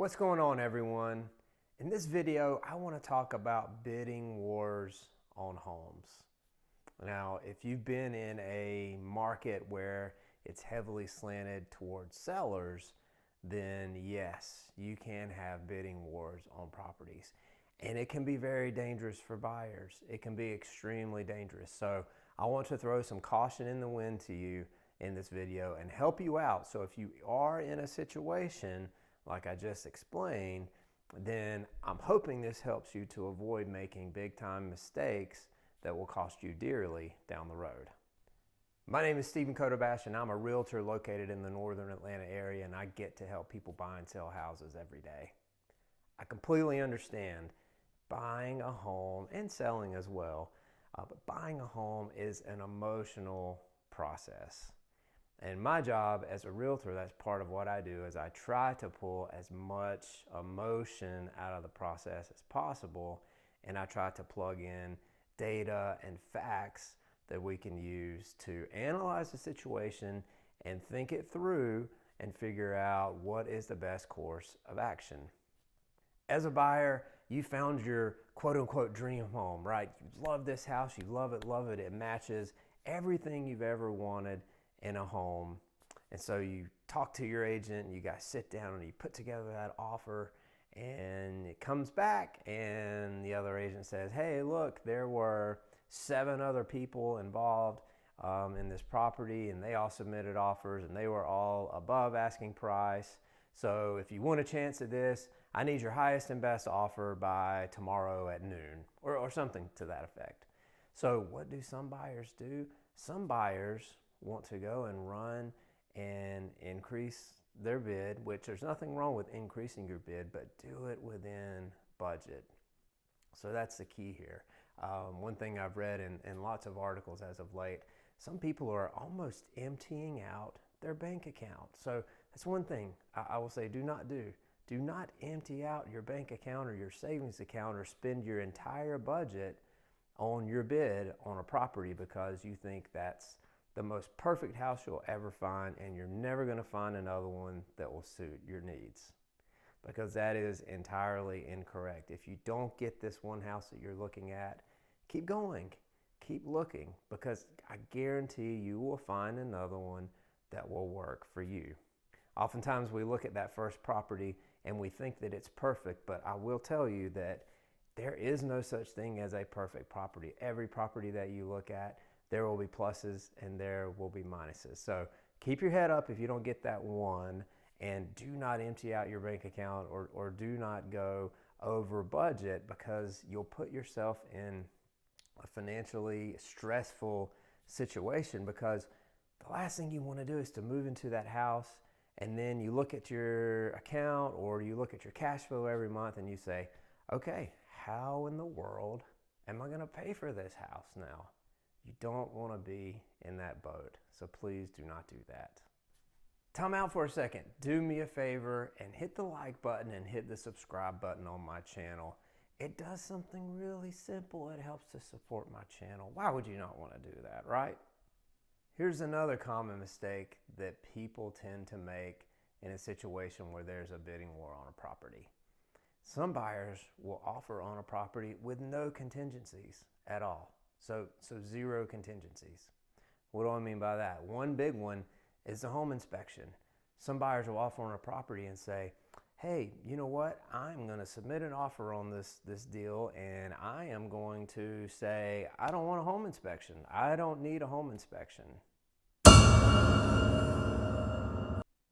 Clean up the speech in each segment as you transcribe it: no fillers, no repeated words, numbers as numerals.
What's going on, everyone? In this video, I want to talk about bidding wars on homes. Now, if you've been in a market where it's heavily slanted towards sellers, then yes, you can have bidding wars on properties. And it can be very dangerous for buyers. It can be extremely dangerous. So I want to throw some caution in the wind to you in this video and help you out. So if you are in a situation like I just explained, then I'm hoping this helps you to avoid making big time mistakes that will cost you dearly down the road. My name is Stephen Kotobash, and I'm a realtor located in the northern Atlanta area, and I get to help people buy and sell houses every day. I completely understand buying a home and selling as well, but buying a home is an emotional process. And my job as a realtor, that's part of what I do, is I try to pull as much emotion out of the process as possible, and I try to plug in data and facts that we can use to analyze the situation and think it through and figure out what is the best course of action. As a buyer, you found your quote-unquote dream home, right? You love this house, you love it, it matches everything you've ever wanted in a home. And so you talk to your agent, and you guys sit down and you put together that offer, and it comes back and the other agent says, hey, look, there were 7 other people involved in this property, and they all submitted offers, and they were all above asking price. So if you want a chance at this, I need your highest and best offer by tomorrow at noon, or something to that effect. So what do some buyers do? Some buyers want to go and run and increase their bid, which there's nothing wrong with increasing your bid, but do it within budget. So that's the key here. One thing I've read in lots of articles as of late, some people are almost emptying out their bank account. So that's one thing I will say do not do. Do not empty out your bank account or your savings account or spend your entire budget on your bid on a property because you think that's the most perfect house you'll ever find, and you're never going to find another one that will suit your needs, because that is entirely incorrect. If you don't get this one house that you're looking at, keep going, keep looking, because I guarantee you will find another one that will work for you. Oftentimes we look at that first property and we think that it's perfect, but I will tell you that there is no such thing as a perfect property. Every property that you look at, there will be pluses and there will be minuses. So keep your head up if you don't get that one, and do not empty out your bank account or do not go over budget, because you'll put yourself in a financially stressful situation, because the last thing you want to do is to move into that house and then you look at your account or you look at your cash flow every month and you say, okay, how in the world am I going to pay for this house now? You don't want to be in that boat, so please do not do that. Time out for a second. Do me a favor and hit the like button and hit the subscribe button on my channel. It does something really simple. It helps to support my channel. Why would you not want to do that, right? Here's another common mistake that people tend to make in a situation where there's a bidding war on a property. Some buyers will offer on a property with no contingencies at all. So 0 contingencies. What do I mean by that? One big one is the home inspection. Some buyers will offer on a property and say, hey, you know what? I'm going to submit an offer on this deal, and I am going to say, I don't want a home inspection. I don't need a home inspection.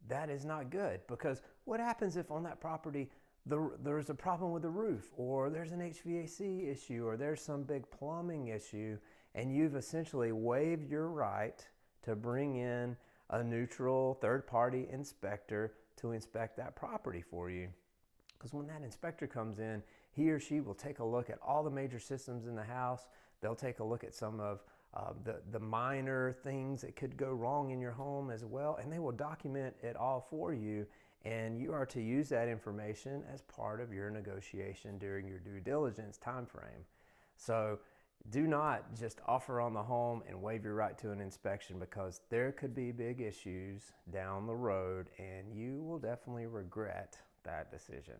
That is not good, because what happens if on that property there's a problem with the roof, or there's an HVAC issue, or there's some big plumbing issue, and you've essentially waived your right to bring in a neutral third-party inspector to inspect that property for you? Because when that inspector comes in, he or she will take a look at all the major systems in the house. They'll take a look at some of the minor things that could go wrong in your home as well, and they will document it all for you. And you are to use that information as part of your negotiation during your due diligence time frame. So do not just offer on the home and waive your right to an inspection, because there could be big issues down the road and you will definitely regret that decision.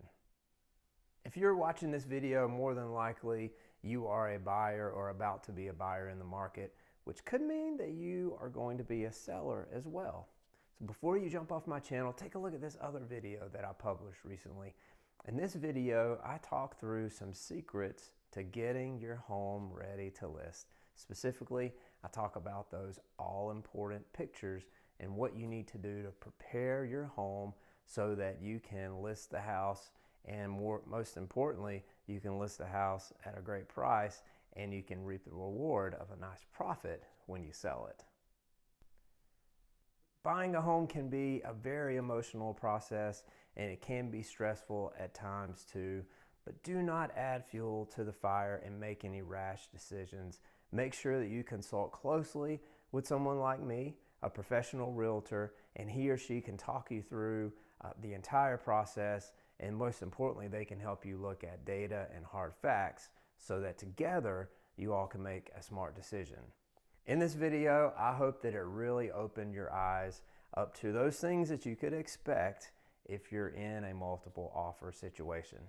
If you're watching this video, more than likely you are a buyer or about to be a buyer in the market, which could mean that you are going to be a seller as well. So before you jump off my channel, take a look at this other video that I published recently. In this video, I talk through some secrets to getting your home ready to list. Specifically, I talk about those all-important pictures and what you need to do to prepare your home so that you can list the house, and most importantly, you can list the house at a great price and you can reap the reward of a nice profit when you sell it. Buying a home can be a very emotional process and it can be stressful at times too, but do not add fuel to the fire and make any rash decisions. Make sure that you consult closely with someone like me, a professional realtor, and he or she can talk you through the entire process, and most importantly, they can help you look at data and hard facts so that together you all can make a smart decision. In this video, I hope that it really opened your eyes up to those things that you could expect if you're in a multiple offer situation.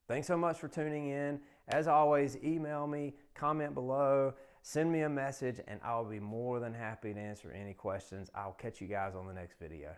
Thanks so much for tuning in. As always, email me, comment below, send me a message, and I'll be more than happy to answer any questions. I'll catch you guys on the next video.